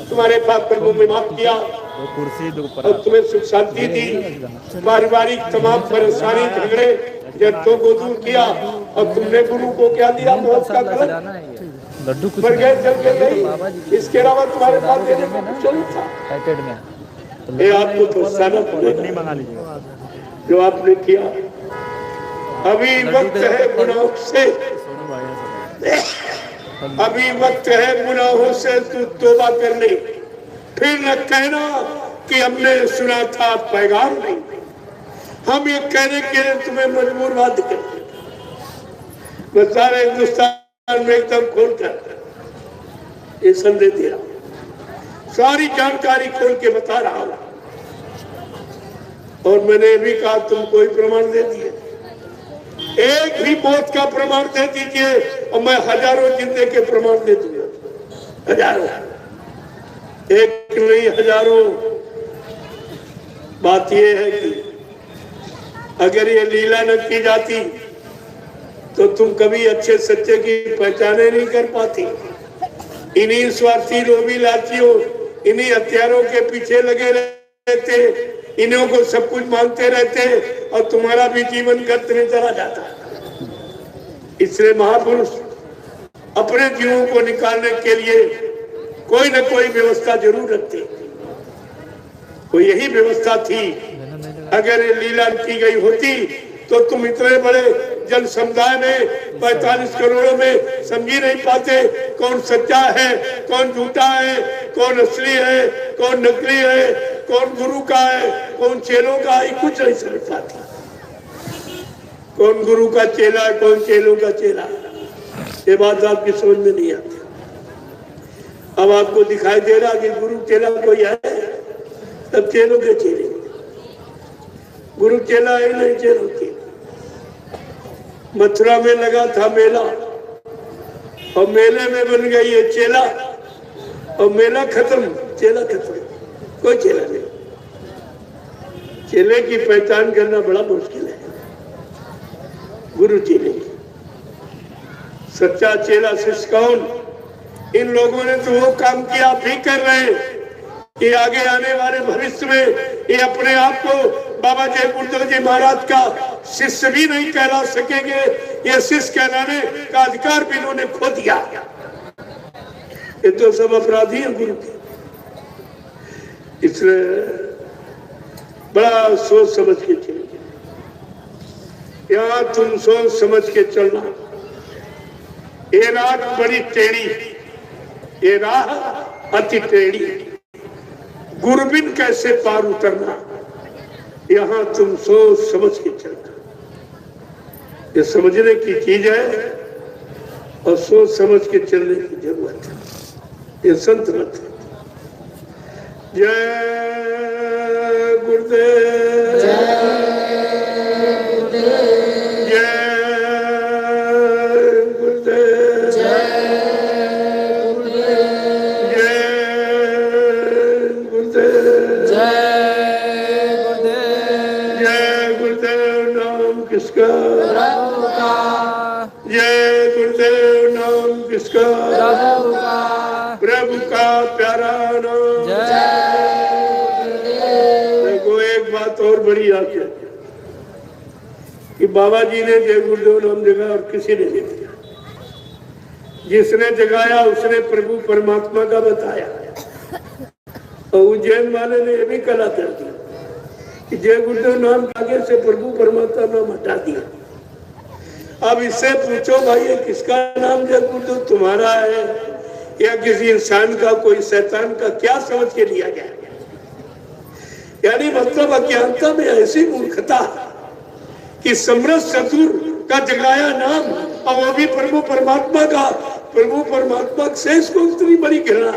तुम्हारे पाप कर्मों में माफ किया वो कुर्सी दो ऊपर और तुम्हें सुख शांति दी, पारिवारिक तमाम परेशानी झगड़े जड़ों को दूर किया और तुमने गुरु को क्या दिया? मौत का कलम। लड्डू कुछ मर गए, चल के गई, इसके अलावा तुम्हारे पास देने को कुछ नहीं था। पैकेट में ये आपको पछताना पड़ेगा नहीं मंगा लीजिएगा। जो आपने किया। अभी वक्त है गुनाहों से, अभी वक्त है गुनाहों से तू तौबा कर ले। फिर न कहना कि हमने सुना था पैगाम नहीं। हम ये कहने के लिए तुम्हें मजबूर बात कर, मैं सारे हिंदुस्तान में एकदम खोलकर ये संदेश दे रहा हूं, सारी जानकारी खोल के बता रहा हूं। और मैंने भी कहा तुम कोई प्रमाण दे दिए, एक भी मौत का प्रमाण दे दीजिए और मैं हजारों जिंदे के प्रमाण दे दूंगा। हजारों, एक नहीं हजारों। बात यह है कि अगर ये लीला न की जाती तो तुम कभी अच्छे सच्चे की पहचाने नहीं कर पाती। इन्हीं स्वार्थी लोभी लालचियों, इन्हीं हथियारों के पीछे लगे रहते, इन्हों को सब कुछ मांगते रहते और तुम्हारा भी जीवन गर्त में चला जाता। इसलिए महापुरुष अपने जीवों को निकालने के लिए कोई न कोई व्यवस्था जरूर रखते। तो यही व्यवस्था थी। अगर ये लीला की गई होती तो तुम इतने बड़े जन समुदाय में 45 करोड़ों में समझी नहीं पाते कौन सच्चा है, कौन झूठा है, कौन असली है, कौन नकली है, कौन गुरु का है, कौन चेलों का है, कुछ नहीं समझ पाते। कौन गुरु का चेला है, कौन चेलों का चेला है, ये बात आपकी समझ में नहीं आती। अब आपको दिखाई दे रहा कि गुरु चेला कोई है, तब चेलों के चेले। गुरु चेला है नहीं, चेलों के। मथुरा में लगा था मेला और मेले में बन गई ये चेला और मेला खत्म, चेला खत्म, कोई चेला नहीं। चेले की पहचान करना बड़ा मुश्किल है। गुरु चेले, सच्चा चेला शिष्य कौन? इन लोगों ने तो वो काम किया, भी कर रहे हैं कि आगे आने वाले भविष्य में ये अपने आप को बाबा जय गुरुदेव जी महाराज का शिष्य भी नहीं कहला सकेंगे। ये शिष्य कहलाने का अधिकार भी इन्होंने खो दिया। ये तो सब अपराधी हैं गुरु के। इसलिए बड़ा सोच समझ के चलिए। यहाँ तुम सोच समझ के चलना। ये राह बड़ी टेढ़ी, ये राह अति टेढ़ी। गुरबिन कैसे पार उतरना, यहाँ तुम सोच समझ के चलना। ये समझने की चीज है और सोच समझ के चलने की जरूरत है। ये संत मत है। जय गुरुदेव, जय गुरुदेव। नाम किसका? प्रभु का। प्रभु का प्यारा नाम। देखो एक बात और बड़ी याद है कि बाबा जी ने जय गुरुदेव नाम जगाया और किसी ने नहीं दिया। जिसने जगाया उसने प्रभु परमात्मा का बताया और उज्जैन वाले ने यह भी कला कर दिया कि जय गुरुदेव नाम के आगे से प्रभु परमात्मा नाम हटा दिया। अब इससे पूछो भाई ये किसका नाम जय गुरुदेव, तुम्हारा है या किसी इंसान का, कोई शैतान का? क्या समझ के लिया गया? यानी मतलब अज्ञानता में ऐसी मूर्खता कि समरस चतुर का जगाया नाम और वो भी प्रभु परमात्मा का। प्रभु परमात्मा से इसको इतनी बड़ी घृणा।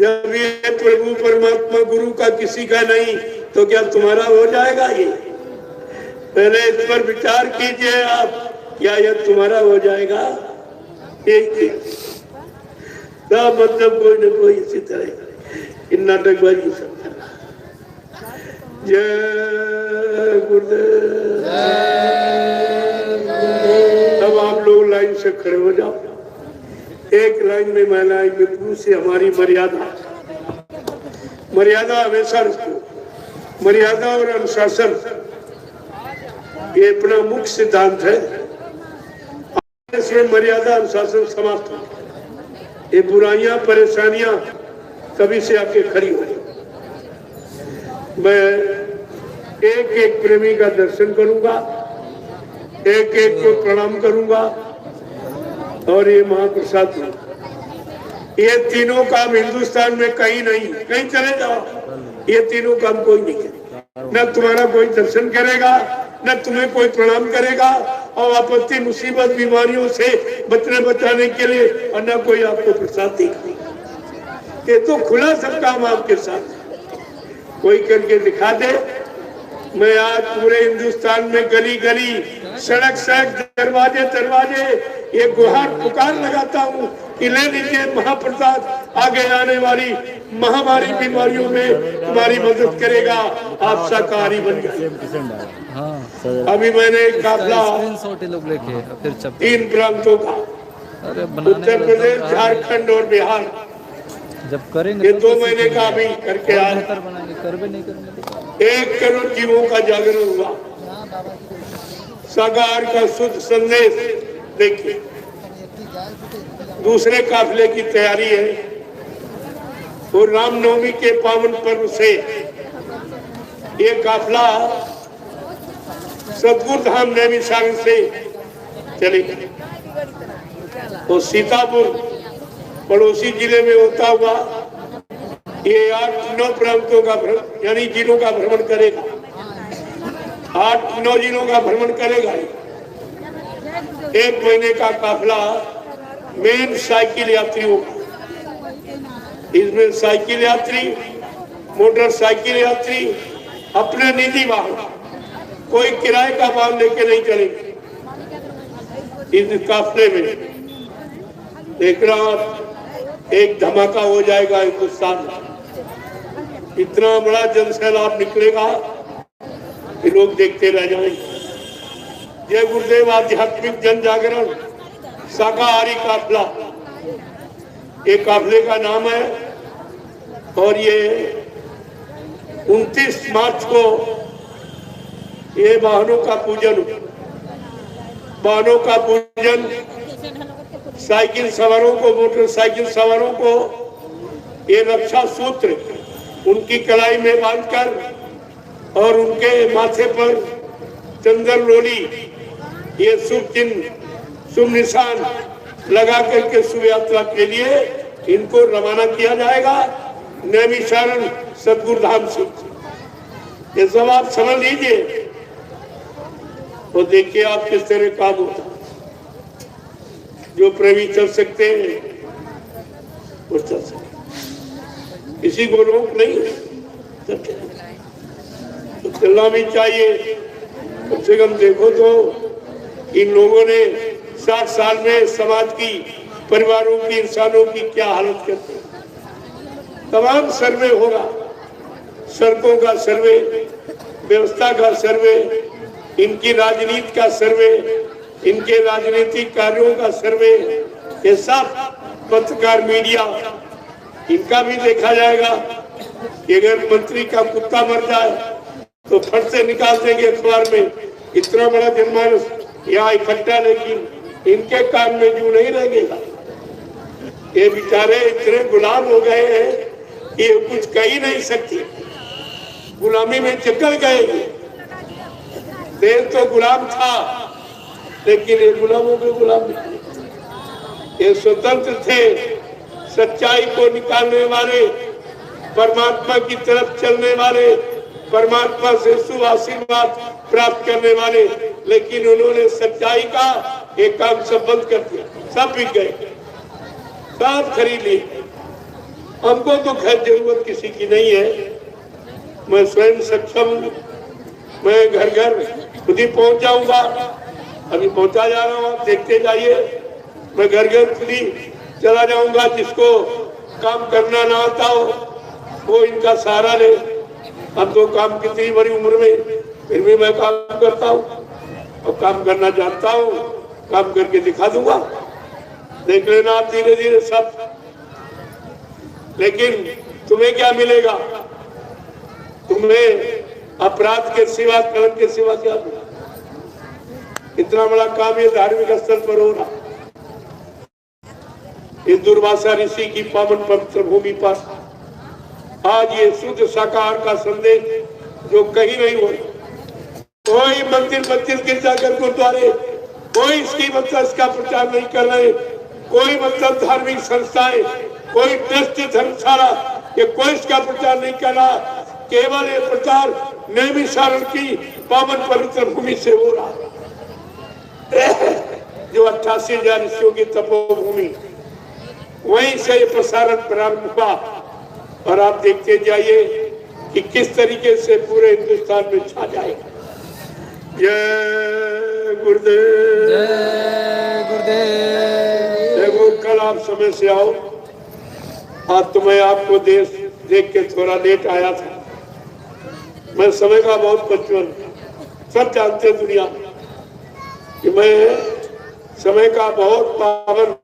जब ये प्रभु परमात्मा गुरु का किसी का नहीं तो क्या तुम्हारा हो जाएगा? ये पहले इस पर विचार कीजिए आप। क्या यह तुम्हारा हो जाएगा? एक दिन सब मतलब कोई न कोई इसी तरह इन नाटकबाजी सब कर रहा। जय गुरुदेव। अब आप लोग लाइन से खड़े हो जाओ। एक लाइन में महिलाएं में पुरुष से हमारी मर्यादा हमेशा रखो। मर्यादा और अनुशासन ये अपना मुख्य सिद्धांत है। इसमें मर्यादा अनुशासन समाप्त हो, ये बुराइयां परेशानियां कभी से आके खड़ी हो। मैं एक एक प्रेमी का दर्शन करूंगा, एक एक को प्रणाम करूंगा और ये महाप्रसाद दूंगा। ये तीनों काम हिंदुस्तान में कहीं नहीं, कहीं चले जाओ ये तीनों काम कोई नहीं करेगा। न तुम्हारा कोई दर्शन करेगा, न तुम्हें कोई प्रणाम करेगा, और आपत्ति मुसीबत बीमारियों से बचाने के लिए, और न कोई आपको प्रसाद देगा। ये तो खुला सब काम आपके साथ कोई करके दिखा दे। मैं आज पूरे हिंदुस्तान में गली गली, सड़क सड़क, दरवाजे दरवाजे ये गुहार पुकार लगाता हूँ कि ले लीजिए महाप्रसाद। आगे आने वाली महामारी बीमारियों में तुम्हारी मदद करेगा, आप शाकाहारी बन जाए। अभी मैंने एक काफला फिर 3 प्रांतों का, उत्तर प्रदेश, झारखंड और बिहार, जब करेंगे ये 2 महीने का अभी करके आए। नहीं करेंगे 1 करोड़ जीवों का जागरण हुआ। शाकाहार का शुद्ध संदेश देखिए। दूसरे काफिले की तैयारी है और रामनवमी के पावन पर्व से ये काफिला सतगुरु धाम नैमिषारण्य से चलेगा और सीतापुर पड़ोसी जिले में होता हुआ ये 8-9 प्रांतों का यानी जिलों का भ्रमण करेगा। 8-9 जिलों का भ्रमण करेगा। 1 महीने का काफिला मेन साइकिल यात्री होगा। इसमें साइकिल यात्री, मोटरसाइकिल यात्री अपने निजी वाहन, कोई किराए का वाहन लेके नहीं चलेंगे। इस काफिले में एक रात एक धमाका हो जाएगा हिंदुस्तान में। इतना बड़ा जनसैलाब निकलेगा कि लोग देखते रह जाएंगे। जय गुरुदेव आध्यात्मिक जन जागरण शाकाहारी काफिला, एक काफिले का नाम है। और ये 29 मार्च को ये वाहनों का पूजन साइकिल सवारों को, मोटरसाइकिल सवारों को ये रक्षा सूत्र उनकी कलाई में बांधकर और उनके माथे पर चंदन रोली, ये शुभ चिन्ह, शुभ निशान लगा करके शुभ यात्रा के लिए इनको रवाना किया जाएगा नैमिषारण्य सतगुरु धाम से। ये सब आप समझ लीजिए तो देखिए आप किस तरह काम होता। जो प्रेमी चल सकते हैं वो चल सकते, किसी को रोक नहीं है, तो चलना भी चाहिए। कम से कम देखो तो इन लोगों ने 60 साल में समाज की, परिवारों की, इंसानों की क्या हालत करते हैं। तमाम सर्वे होगा, सड़कों का सर्वे, व्यवस्था का सर्वे, इनकी राजनीति का सर्वे, इनके राजनीतिक कार्यों का सर्वे, ये सब पत्रकार मीडिया इनका भी देखा जाएगा कि अगर मंत्री का कुत्ता मर जाए तो फट से निकाल देंगे अखबार में। इतना बड़ा जनमानस यहाँ इकट्ठा, लेकिन इनके काम में जो नहीं रहेगा। ये बेचारे इतने गुलाम हो गए हैं कि ये कुछ कह ही नहीं सकती, गुलामी में चिपक गए। देश तो गुलाम था लेकिन ये गुलामों के गुलाम नहीं। ये स्वतंत्र थे, सच्चाई को निकालने वाले, परमात्मा की तरफ चलने वाले, परमात्मा से शुभ आशीर्वाद प्राप्त करने वाले, लेकिन उन्होंने सच्चाई का एक काम सब बंद कर दिया। सब बिक गए, सब खरीद लिए। हमको तो खैर जरूरत किसी की नहीं है, मैं स्वयं सक्षम हूँ। मैं घर घर खुद ही पहुंच जाऊंगा अभी पहुंचा जा रहा हूँ, आप देखते जाइए। मैं घर घर खुली चला जाऊंगा, जिसको काम करना ना आता हो वो इनका सहारा ले। अब तो काम कितनी बड़ी उम्र में, फिर भी मैं काम करता हूँ और काम करना जानता हूँ, काम करके दिखा दूंगा, देख लेना आप धीरे धीरे सब। लेकिन तुम्हें क्या मिलेगा? तुम्हें अपराध के सिवा, कर्म के सिवा क्या मिलेगा? इतना बड़ा काम ये धार्मिक स्थल पर हो रहा, इस दुर्वासा ऋषि की पावन पवित्र भूमि पर आज ये शुद्ध शाकाहार का संदेश जो कहीं नहीं हो। कोई मंदिर मस्जिद गिरजाघर गुरुद्वारे कोई इसकी मतलब इसका प्रचार नहीं कर रहे, कोई मतलब धार्मिक संस्थाएं, कोई ट्रस्ट धर्मशाला, ये कोई इसका प्रचार नहीं कर रहा। केवल ये प्रचार नैमिषारण्य की पावन पवित्र भूमि से हो रहा जो 88,000 ऋषियों की तपोभूमि, वहीं से ये प्रसारण प्रारंभ हुआ। और आप देखते जाइए कि किस तरीके से पूरे हिंदुस्तान में छा जाएगा। जय गुरुदेव, जय गुरुदेव। देखो कल आप समय से आओ, आज तो मैं आपको देख के थोड़ा लेट आया था। मैं समय का बहुत बचपन, सब जानते दुनिया कि मैं समय का बहुत पावन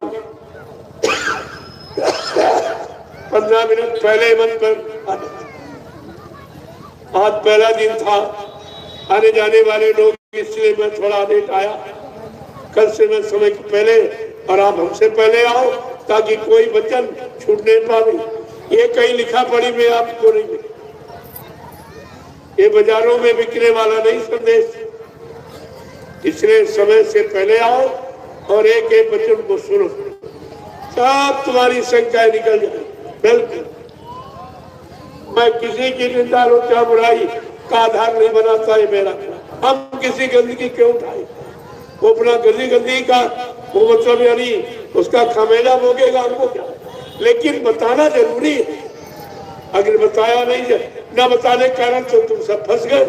15 मिनट पहले मन पर आज पहला दिन था, आने जाने वाले लोग, इसलिए मैं थोड़ा लेट आया। कल से मैं समय के पहले और आप हमसे पहले आओ ताकि कोई वचन छूट नहीं पावे। ये कहीं लिखा पड़ी में आपको नहीं, ये बाजारों में बिकने वाला नहीं संदेश। इसलिए समय से पहले आओ और एक एक वचन को सुनो, सब तुम्हारी संख्या निकल जाए। बिल्कुल मैं किसी की निंदा लोचा बुराई का आधार नहीं बनाता है मेरा। हम किसी गंदगी क्यों उठाए? वो अपना गंदगी का वो मतलब यानी उसका खामेला भोगेगा, हमको क्या। लेकिन बताना जरूरी है, अगर बताया नहीं जाए, न बताने के कारण तो तुम सब फंस गए।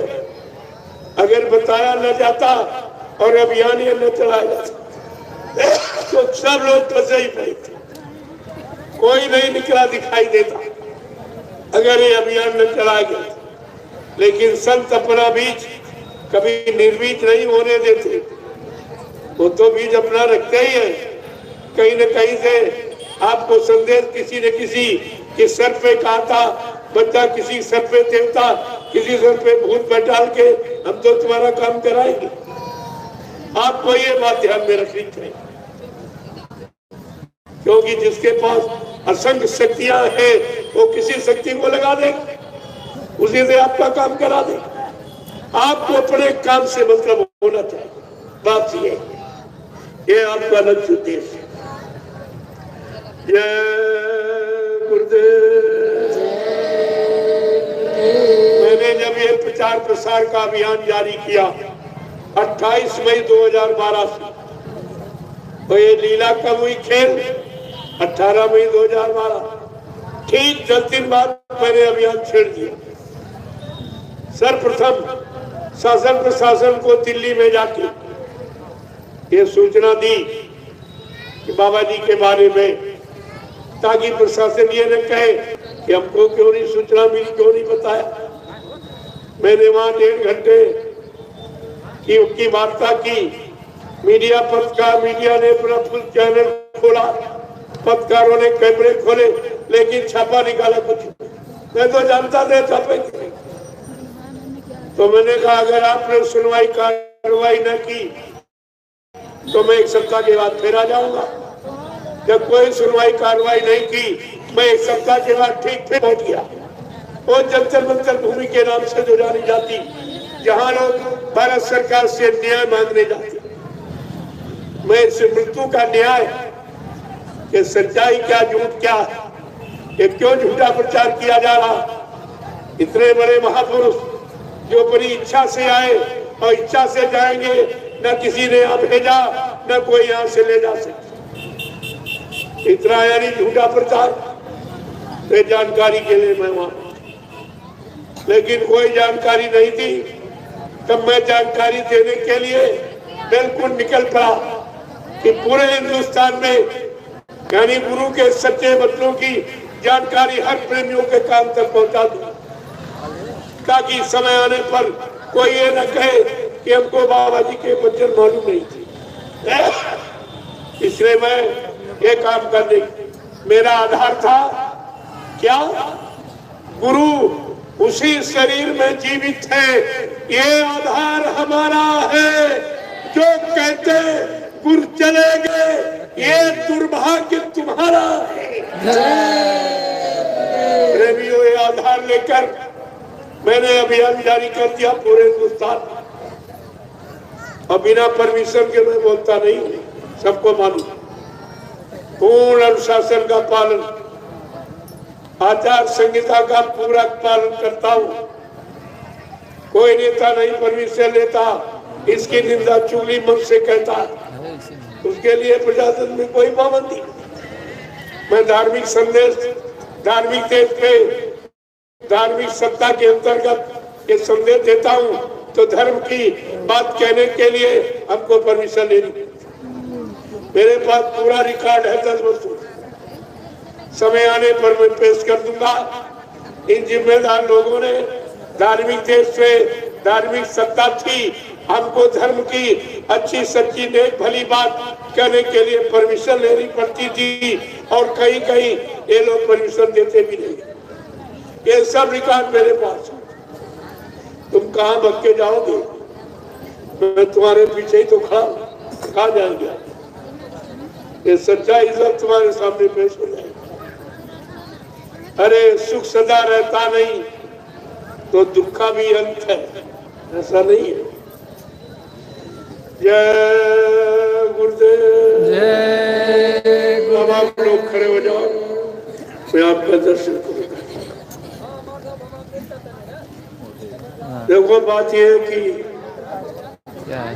अगर बताया न जाता और अभियान ये न चलाया जाता तो सब लोग फंसे ही पड़े थे, कोई नहीं निकला दिखाई देता अगर ये अभियान न चलाया गया। लेकिन संत अपना बीज कभी निर्बीज नहीं होने देते, वो तो बीज अपना रखते ही है। कहीं न कहीं से आपको संदेश किसी न किसी के सर पे कहा था, बच्चा किसी सर पे देवता, किसी सर पे भूत बैठाल के हम तो तुम्हारा काम कराएंगे। आपको ये बात ध्यान में रखनी चाहिए, क्योंकि जिसके पास असंख्य शक्तियां हैं वो किसी शक्ति को लगा देगा, उसी से आपका काम करा देगा। आपको अपने काम से मतलब होना चाहिए, बात ये आपका लक्ष्य उद्देश्य। जय गुरुदेव। मैंने जब ये प्रचार प्रसार का अभियान जारी किया 28 मई 2012 से, तो ये लीला कब हुई खेल 18 मई 2012, ठीक 10 दिन बाद मैंने अभियान छेड़ दिया। सर्वप्रथम शासन प्रशासन को दिल्ली में जाके ये सूचना दी कि बाबा जी के बारे में, ताकि प्रशासन ये न कहे कि हमको क्यों नहीं सूचना मिली, क्यों नहीं बताया। मैंने वहां 1.5 घंटे की वार्ता की। मीडिया पत्रकार, मीडिया ने अपना फुल चैनल खोला, पत्रकारों ने कैमरे खोले, लेकिन छापा निकाला कुछ। मैं तो जानता था छापे। तो मैंने कहा अगर आपने सुनवाई कार्रवाई न की तो मैं 1 सप्ताह के बाद फिर आ जाऊंगा। जब कोई सुनवाई कार्रवाई नहीं की, मैं 1 सप्ताह के बाद ठीक फिर पहुंच गया। और जंतर मंतर भूमि के नाम से जो जानी जाती, जहां लोग भारत सरकार से न्याय मांगने जाते, मैं इस मृत्यु का न्याय, ये सच्चाई क्या झूठ क्या, ये क्यों झूठा प्रचार किया जा रहा। इतने बड़े महापुरुष जो बड़ी इच्छा से आए और इच्छा से जाएंगे, न किसी ने यहाँ भेजा, न कोई यहाँ से ले जा सके। इतना यानी झूठा प्रचार, तो जानकारी के लिए मैं वहां, लेकिन कोई जानकारी नहीं थी। तब मैं जानकारी देने के लिए बिल्कुल निकल पड़ा कि पूरे हिंदुस्तान में यानी गुरु के सच्चे बच्चों की जानकारी हर प्रेमियों के कान तक पहुंचा दूं, ताकि समय आने पर कोई ये न कहे कि हमको बाबा जी के वचन मालूम नहीं थे। इसलिए मैं ये काम करने, मेरा आधार था क्या? गुरु उसी शरीर में जीवित है, ये आधार हमारा है। जो कहते गुरु चले गए, ये दुर्भाग्य तुम्हारा है। प्रेमियों, ये आधार लेकर मैंने अभियान जारी कर दिया पूरे हिंदुस्तान में। और बिना परमिशन के मैं बोलता नहीं, सबको मालूम। पूर्ण अनुशासन का पालन, आचार संहिता का पूरा पालन करता हूँ। कोई नेता नहीं परमिशन लेता, इसकी निंदा चुगली मन से कहता, उसके लिए प्रशासन में कोई पाबंदी। मैं धार्मिक संदेश, धार्मिक देश पे, धार्मिक सत्ता के अंतर्गत ये संदेश देता हूँ, तो धर्म की बात कहने के लिए हमको परमिशन लेनी। मेरे पास पूरा रिकॉर्ड है 10 वर्षों। समय आने पर मैं पेश कर दूंगा। इन जिम्मेदार लोगों ने धार्मिक देश से धार्मिक सत्ता थी, हमको धर्म की अच्छी सच्ची नेक भली बात कहने के लिए परमिशन लेनी पड़ती थी, और कहीं कहीं ये लोग परमिशन देते भी नहीं। ये सब रिकॉर्ड मेरे पास है। तुम कहाँ भग के जाओगे? मैं तुम्हारे पीछे ही तो खड़ा, कहाँ जाएंगे? ये सच्चा इज्जत तुम्हारे सामने पेश हो जाएगा। अरे सुख सदा रहता नहीं, तो दुख का भी अंत है, ऐसा नहीं है। जय गुरुदेव। जय अब आप लोग खड़े हो जाओ, मैं आपका दर्शन करूंगा। देखो बात यह है कि क्या है?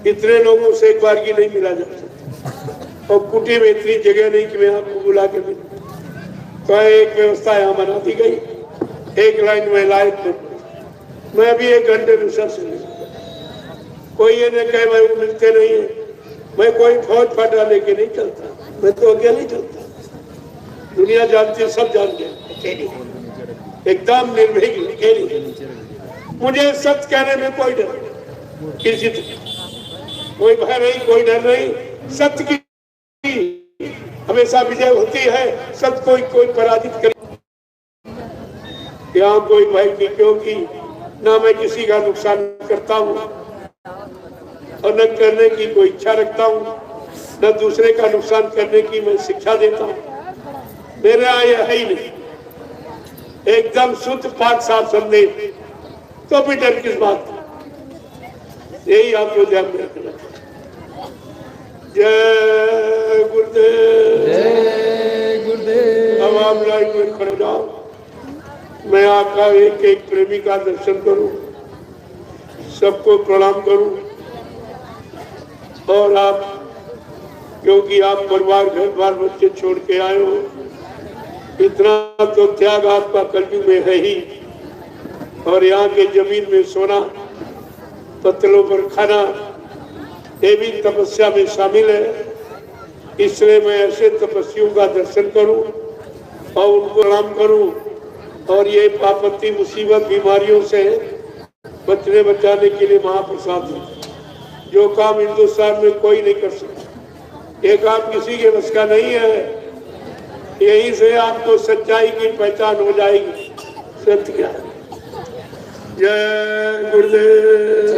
इतने लोगों से एक बार की नहीं मिला जा सकता, और कुटी में इतनी जगह नहीं कि मैं आपको बुला के मिलूं। तो एक व्यवस्था यहाँ बना दी गई, एक लाइन में लाइट में मैं अभी 1 घंटे दूसरा से नहीं। कोई ये नहीं कहे भाई वो मिलते नहीं है। मैं कोई फौज फाटा लेके नहीं चलता, मैं तो अकेले नहीं चलता। दुनिया जानती है, सब जानते हैं, एकदम निर्भीक अकेले। मुझे सच कहने में कोई डर नहीं, किसी कोई भय नहीं, कोई डर नहीं। सत्य की हमेशा विजय होती है, सत्य कोई पराजित करे। यहाँ कोई भय की, क्योंकि ना मैं किसी का नुकसान करता हूँ और न करने की कोई इच्छा रखता हूँ, न दूसरे का नुकसान करने की मैं शिक्षा देता हूँ। मेरे यहाँ यह है ही नहीं, एकदम शुद्ध पाक साफ संदेश। तो भी डर किस बात का? यही आपको ध्यान में रखना। जय गुरुदेव। जय गुरुदेव। अब आप लाइन में खड़े जाओ, मैं आपका एक एक प्रेमी का दर्शन करूं, सबको प्रणाम करूं। और आप, क्योंकि आप परिवार घर बार बच्चे छोड़ के आए हो, इतना तो त्याग आपका कलयुग में है ही। और यहाँ के जमीन में सोना, पत्तलों पर खाना, ये भी तपस्या में शामिल है। इसलिए मैं ऐसे तपस्वियों का दर्शन करूं और उनको प्रणाम करूं, और ये आपत्ति मुसीबत बीमारियों से बचने बचाने के लिए महाप्रसाद है। जो काम हिंदुस्तान में कोई नहीं कर सकता, ये काम किसी के बस का नहीं है। यहीं से आपको सच्चाई की पहचान हो जाएगी, सत्य क्या है। जय गुरुदेव।